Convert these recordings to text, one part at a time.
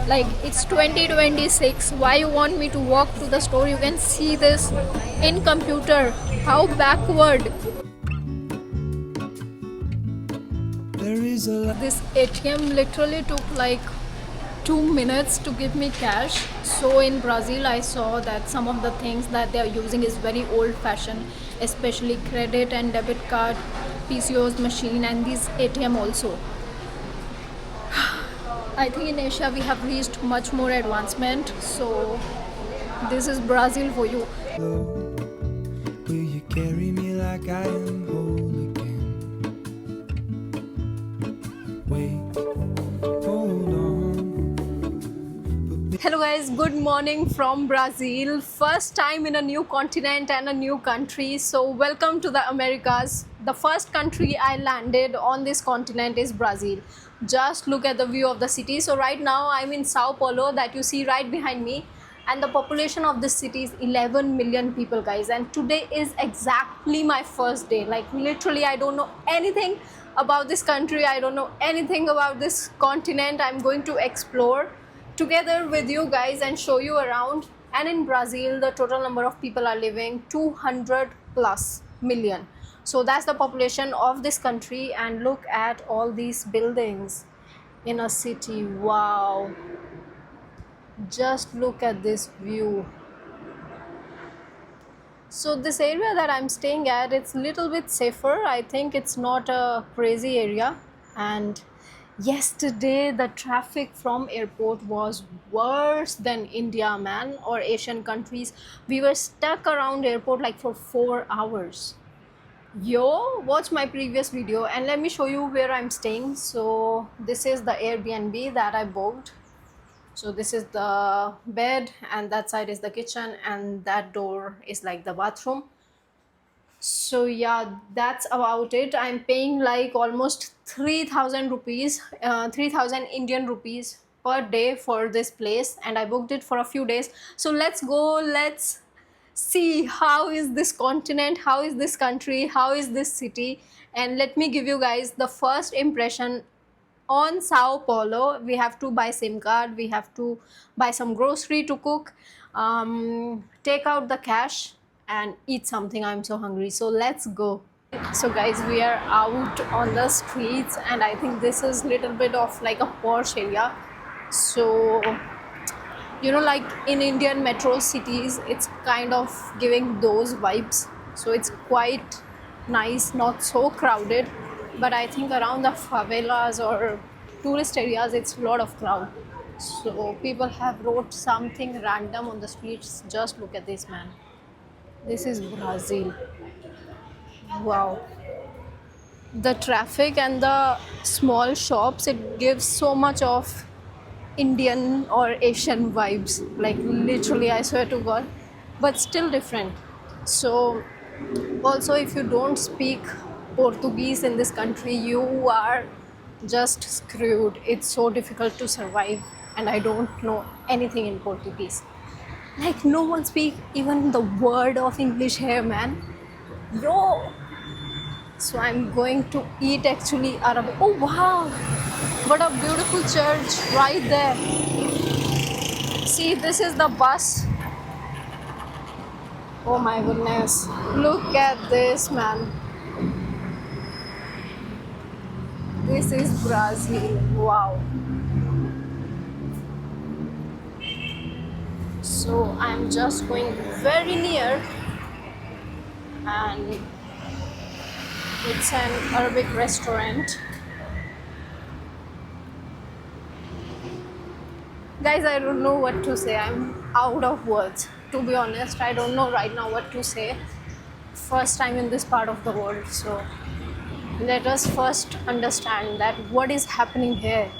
Like it's 2026. Why you want me to walk to the store? You can see this in computer. How backward. This ATM literally took like 2 minutes to give me cash. So in Brazil, I saw that some of the things that they are using is very old fashioned, especially credit and debit card, PCOS machine, and these ATM also. I think in Asia we have reached much more advancement. So this is Brazil for you. Will you carry me like I am whole again? Wait, hold on. Hello guys, good morning from Brazil. First time in a new continent and a new country. So welcome to the Americas. The first country I landed on this continent is Brazil. Just look at the view of the city. So right now I'm in Sao Paulo that you see right behind me, and the population of this city is 11 million people, guys. And today is exactly my first day. Like literally I don't know anything about this country, I don't know anything about this continent. I'm going to explore together with you guys and show you around. And in Brazil the total number of people are living 200 plus million. So that's the population of this country. And look at all these buildings in a city. Wow, just look at this view. So this area that I'm staying at, it's a little bit safer. I think it's not a crazy area. And yesterday the traffic from airport was worse than India, man, or Asian countries. We were stuck around airport like for 4 hours. Yo, watch my previous video and let me show you where I'm staying. So this is the Airbnb that I booked. So this is the bed, and that side is the kitchen, and that door is like the bathroom. So yeah, that's about it. I'm paying like almost 3,000 rupees, 3,000 Indian rupees per day for this place, and I booked it for a few days. So let's go, let's see how is this continent, how is this country, how is this city. And let me give you guys the first impression on Sao Paulo. We have to buy SIM card, we have to buy some grocery to cook, take out the cash and eat something. I'm so hungry, so let's go. So guys, we are out on the streets, and I think this is little bit of like a posh area. So you know, like in Indian metro cities, it's kind of giving those vibes. So it's quite nice, not so crowded. But I think around the favelas or tourist areas, it's a lot of crowd. So people have wrote something random on the streets. Just look at this, man. This is Brazil. Wow. The traffic and the small shops, it gives so much of Indian or Asian vibes, like literally, I swear to God, but still different. So also, if you don't speak Portuguese in this country, you are just screwed. It's so difficult to survive, and I don't know anything in Portuguese. Like no one speak even the word of English here, man. Yo. So I'm going to eat actually Arabic. Oh wow, what a beautiful church right there. See, this is the bus. Oh my goodness, look at this, man. This is Brazil. Wow. So I'm just going very near, and it's an Arabic restaurant. Guys, I don't know what to say. I'm out of words. To be honest, I don't know right now what to say. First time in this part of the world. So let us first understand that what is happening here.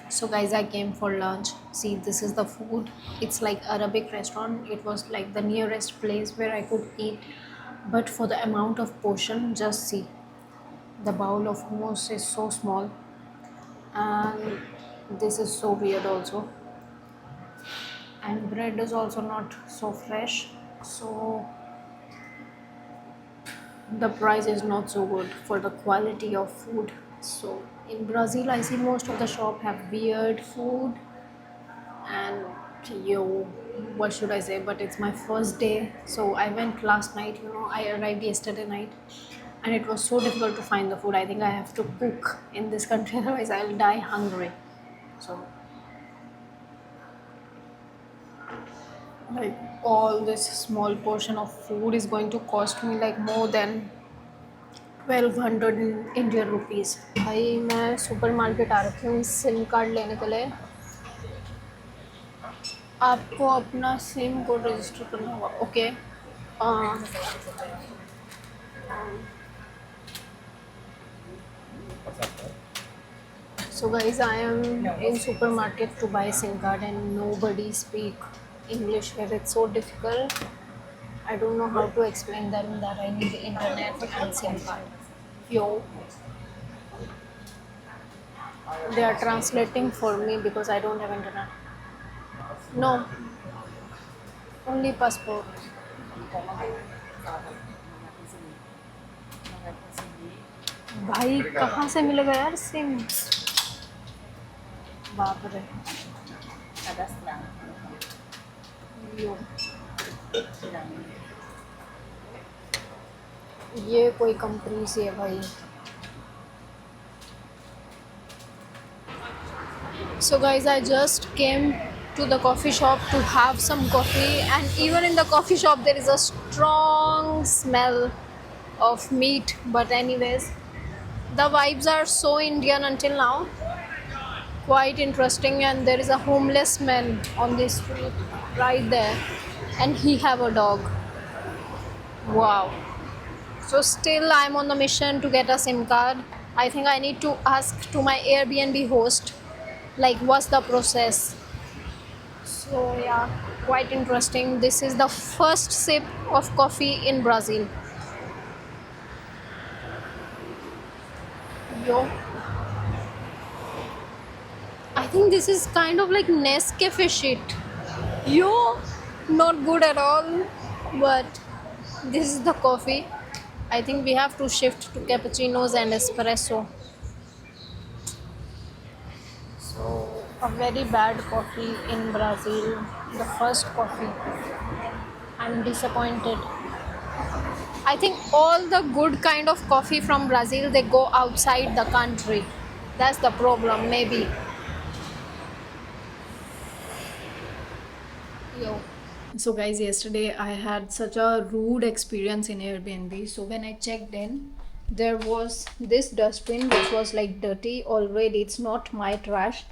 So guys, I came for lunch. See, this is the food. It's like Arabic restaurant. It was like the nearest place where I could eat. But for the amount of portion, just see. The bowl of hummus is so small. And this is so weird also. And bread is also not so fresh. So the price is not so good for the quality of food. So in Brazil, I see most of the shop have weird food, And yo, what should I say? But it's my first day, so I went last night. I arrived yesterday night, and it was so difficult to find the food. I think I have to cook in this country, otherwise I'll die hungry. So, like, all this small portion of food is going to cost me like more than 1200 Indian rupees. भाई मैं super market आ रखी हूँ SIM card लेने के लिए. आपको अपना SIM code register करना होगा. Okay. So guys, I am in supermarket to buy SIM card and nobody speak English here. It's so difficult. I don't know how to explain them that I need internet and SIM card. Yo. They are translating for me because I don't have internet. No. Only passport. भाई कहाँ से मिलेगा यार SIM. बाप रे. यो. ये कोई company सी है भाई. So guys, I just came to the coffee shop to have some coffee, and even in the coffee shop there is a strong smell of meat. But anyways, the vibes are so Indian until now. Quite interesting, and there is a homeless man on the street right there, and he have a dog. Wow. So still I'm on the mission to get a SIM card. I think I need to ask to my Airbnb host like what's the process. So yeah, quite interesting. This is the first sip of coffee in Brazil. Yo. I think this is kind of like Nescafe shit. Yo, not good at all, but this is the coffee. I think we have to shift to cappuccinos and espresso. So, a very bad coffee in Brazil. The first coffee. I'm disappointed. I think all the good kind of coffee from Brazil, they go outside the country. That's the problem, maybe. Yo. So guys, yesterday I had such a rude experience in Airbnb. So when I checked in, there was this dustbin which was like dirty already. It's not my trash.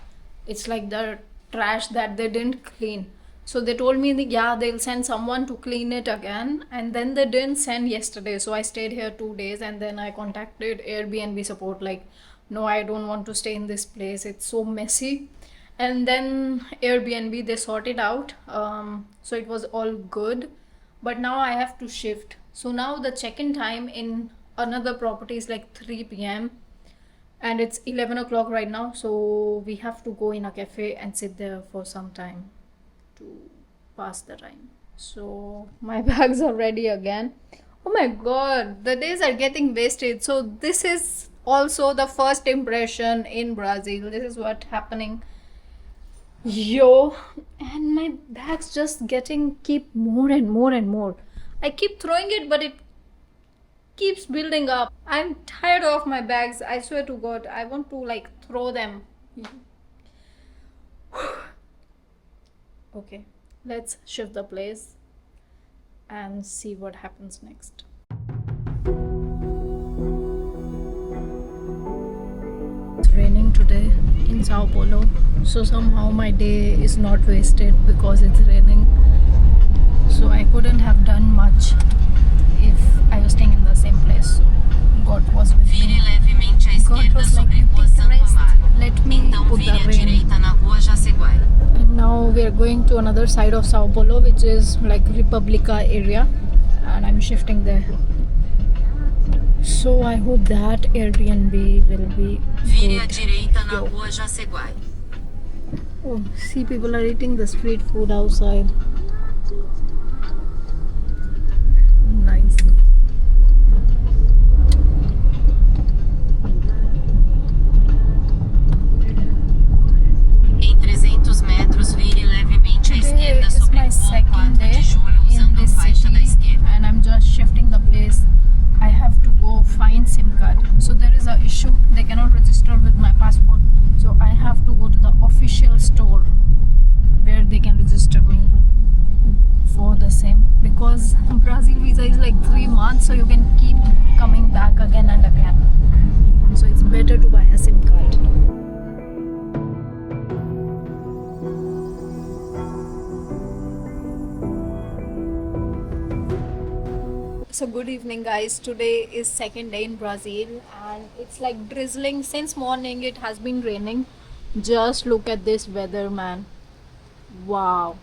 It's like the trash that they didn't clean. So they told me that, yeah, they'll send someone to clean it again, and then they didn't send yesterday. So I stayed here 2 days, and then I contacted Airbnb support like, no, I don't want to stay in this place. It's so messy. And then Airbnb, they sorted out. So it was all good, but now I have to shift. So now the check-in time in another property is like 3 p.m. and it's 11 o'clock right now. So we have to go in a cafe and sit there for some time to pass the time. So my bags are ready again. Oh my god, the days are getting wasted. So this is also the first impression in Brazil. This is what's happening. Yo, and my bags just keep more and more and more. I keep throwing it, but it keeps building up. I'm tired of my bags. I swear to God, I want to like throw them. Okay, let's shift the place and see what happens next. It's raining today in Sao Paulo, so somehow my day is not wasted because it's raining. So I couldn't have done much if I was staying in the same place. So God was with me. God was like, you take the rest, let me put the rain. And now we are going to another side of Sao Paulo, which is like República area, and I'm shifting there. So I hope that Airbnb will be good. Oh, see, people are eating the street food outside. Nice. Em 300 metros vire So good evening guys. Today is second day in Brazil and it's like drizzling since morning. It has been raining. Just look at this weather, man. Wow.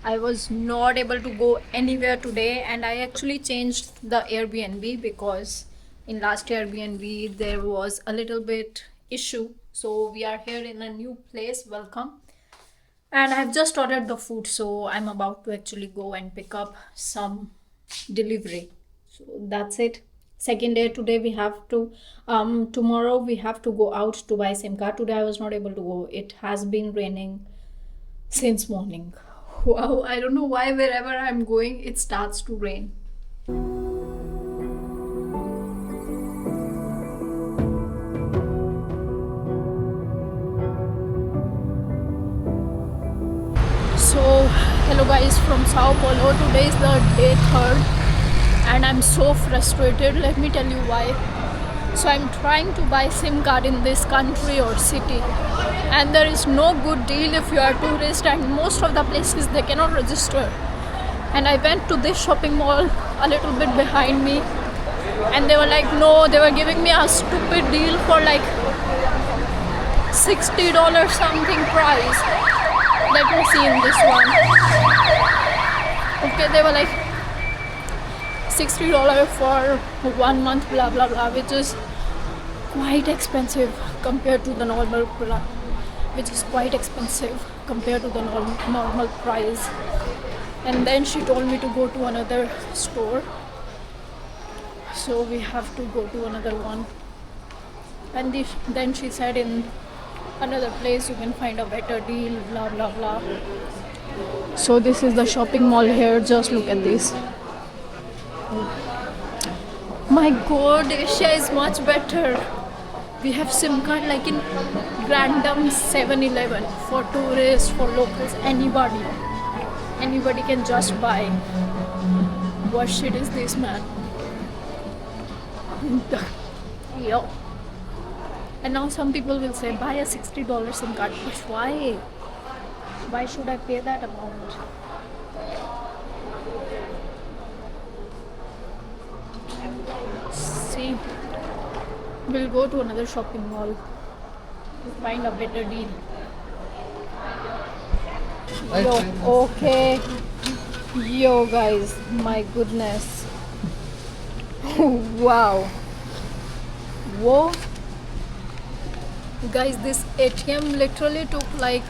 I was not able to go anywhere today and I actually changed the Airbnb because in last Airbnb there was a little bit issue. So we are here in a new place. Welcome. And I've just ordered the food, so I'm about to actually go and pick up some delivery. So that's it. Second day today we have to tomorrow we have to go out to buy SIM card. Today I was not able to go. It has been raining since morning. Wow, I don't know why wherever I'm going it starts to rain. So hello guys from Sao Paulo. Today is the day third and I'm so frustrated. Let me tell you why. So I'm trying to buy SIM card in this country or city and there is no good deal if you are tourist and most of the places they cannot register. And I went to this shopping mall a little bit behind me and they were like no, they were giving me a stupid deal for like $60 something price. Let me see in this one. Okay, they were like $60 for 1 month, blah blah blah, which is quite expensive compared to the normal which is quite expensive compared to the normal price. And then she told me to go to another store, so we have to go to another one. And then she said in another place you can find a better deal, blah blah blah. So this is the shopping mall here. Just look at this. My god, Asia is much better. We have SIM card like in random 7-Eleven for tourists, for locals, anybody. Anybody can just buy. What shit is this, man? Yo. And now some people will say buy a $60 SIM card. But why? Why should I pay that amount? See, we'll go to another shopping mall to find a better deal. Yo, okay. Yo, guys, my goodness. Wow. Whoa. Guys, this ATM literally took like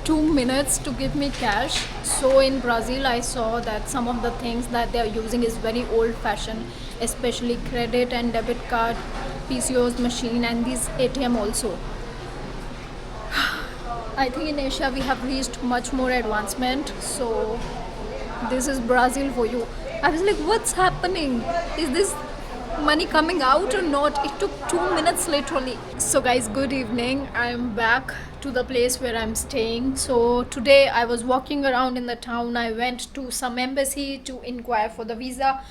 2 minutes to give me cash. So in Brazil I saw that some of the things that they are using is very old fashioned, especially credit and debit card, PCOS machine, and this ATM also. I think in Asia we have reached much more advancement. So this is Brazil for you. I was like, what's happening? Is this money coming out or not? It took 2 minutes literally. So guys, good evening. I'm back to the place where I'm staying. So today I was walking around in the town. I went to some embassy to inquire for the visa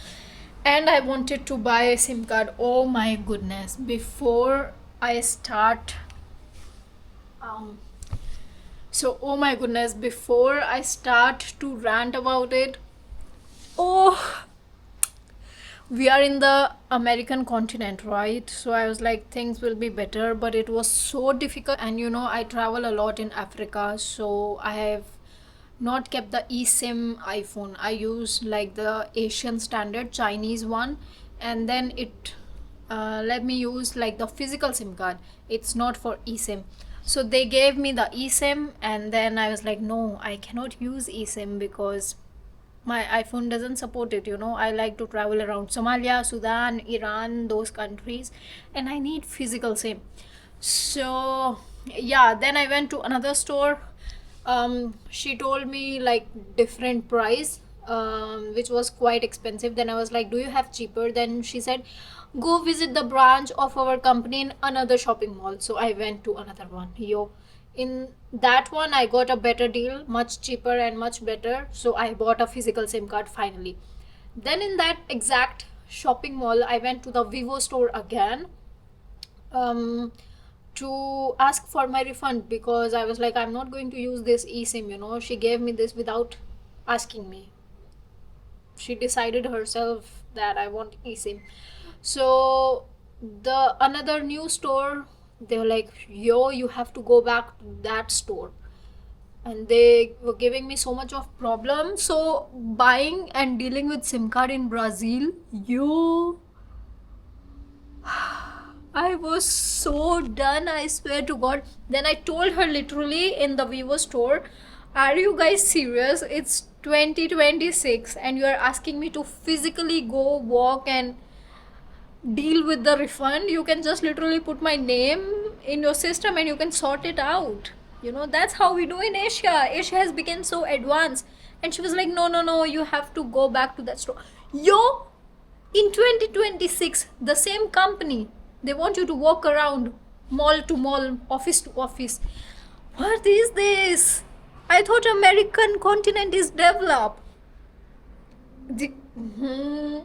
and I wanted to buy a SIM card. Oh my goodness, before I start oh my goodness, before I start to rant about it, oh, we are in the American continent, right? So I was like things will be better, but it was so difficult. And you know I travel a lot in Africa, so I have not kept the eSIM iPhone. I use like the Asian standard Chinese one, and then it let me use like the physical SIM card. It's not for eSIM. So they gave me the eSIM and then I was like no, I cannot use eSIM because my iPhone doesn't support it. You know, I like to travel around Somalia, Sudan, Iran, those countries, and I need physical SIM. So yeah, then I went to another store. She told me like different price, which was quite expensive. Then I was like, do you have cheaper? Then she said, go visit the branch of our company in another shopping mall. So I went to another one. Yo, in that one I got a better deal, much cheaper and much better. So I bought a physical SIM card finally. Then in that exact shopping mall I went to the Vivo store again, um to ask for my refund because I was like, I'm not going to use this eSIM. You know, she gave me this without asking me. she decided herself that I want eSIM. So the another new store, they were like, yo, you have to go back to that store, and they were giving me so much of problem. So buying and dealing with SIM card in Brazil, you, I was so done, I swear to God. Then I told her literally in the Vivo store, are you guys serious? It's 2026 and you are asking me to physically go walk and deal with the refund. You can just literally put my name in your system and you can sort it out. You know, that's how we do in Asia. Asia has become so advanced. And she was like, no, no, no, you have to go back to that store. Yo, in 2026, the same company, they want you to walk around mall to mall, office to office. What is this? I thought American continent is developed. Hmm.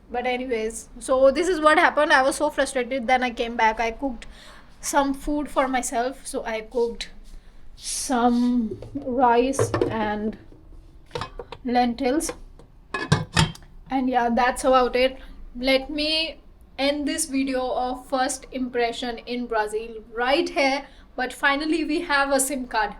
But anyways, so this is what happened. I was so frustrated. Then I came back. I cooked some food for myself. So I cooked some rice and lentils. And yeah, that's about it. Let me end this video of first impression in Brazil right here. But finally we have a SIM card.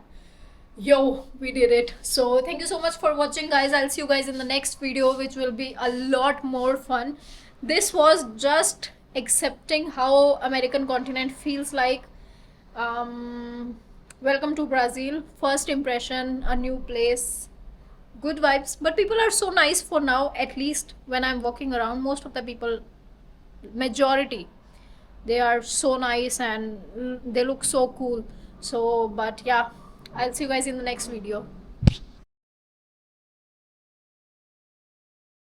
Yo, we did it. So thank you so much for watching, guys. I'll see you guys in the next video, which will be a lot more fun. This was just accepting how American continent feels like. Welcome to Brazil. First impression, a new place, good vibes, but people are so nice for now. At least when I'm walking around, most of the people, majority, they are so nice and they look so cool. So but yeah, I'll see you guys in the next video.